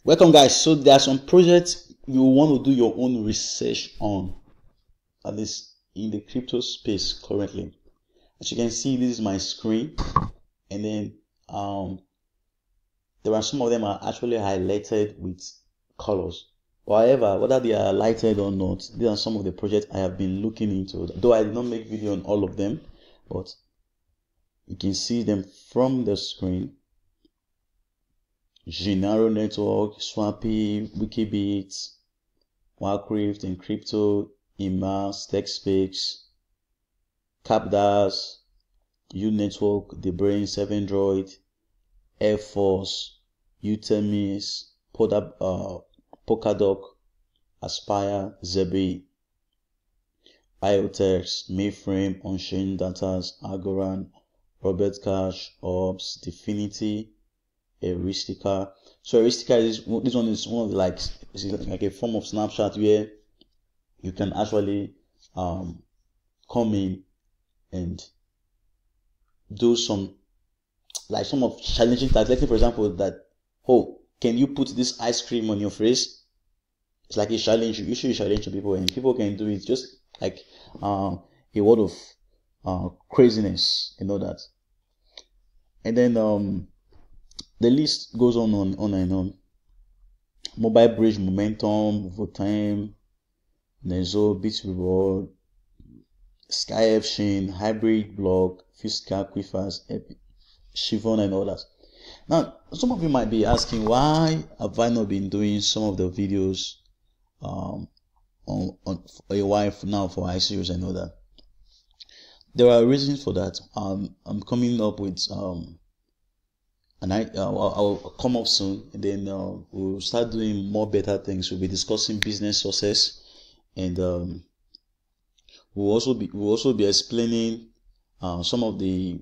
Welcome guys. So there are some projects you want to do your own research on, at least in the crypto space currently. As you can see, this is my screen, and then there are some of them are actually highlighted with colors. However, whether they are highlighted or not, these are some of the projects I have been looking into, though I did not make video on all of them, but you can see them from the screen. Genaro network, swapy, wikibits, Wildcrypt, Encrypto, Immerse, TechSpace, Capdas, Unetwork, The Brain, 7Droid, Air Force, Utemis, Polkadot, Aspire, Zebi, iotex, Mainframe, Unchained Datas, Algorand, robotcache, Orbs, Definity, Heuristica. So Heuristica is this one is one of the like a form of snapshot where you can actually come in and do some of challenging tasks. Let's say for example that, oh, can you put this ice cream on your face? It's like a challenge. You should challenge to people, and people can do it just like a word of craziness, that. And then the list goes on and on. Mobile Bridge, Momentum, Votime, Nexo, bitrewards, Sky Chain, Hybrid Block, Fiscal Quifers, Shivon, and others. Now, some of you might be asking, why have I not been doing some of the videos on a while now for ICOs and all that? There are reasons for that. I'm coming up with and I'll come up soon, and then we'll start doing more better things. We'll be discussing business success, and we'll also be explaining some of the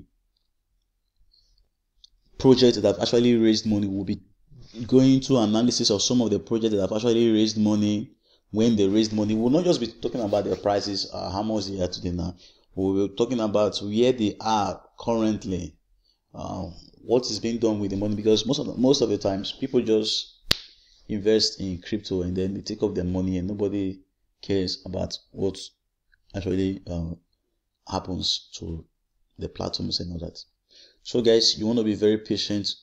projects that have actually raised money. We'll be going to analysis of some of the projects that have actually raised money, when they raised money. We'll not just be talking about their prices, how much they are today now. We'll be talking about where they are currently, what is being done with the money, because most of the times people just invest in crypto and then they take off their money and nobody cares about what actually happens to the platforms and all that. So guys, you want to be very patient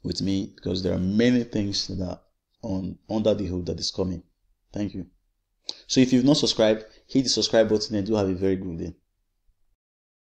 with me, because there are many things that are under the hood that is coming. Thank you. So if you've not subscribed, hit the subscribe button and do have a very good day.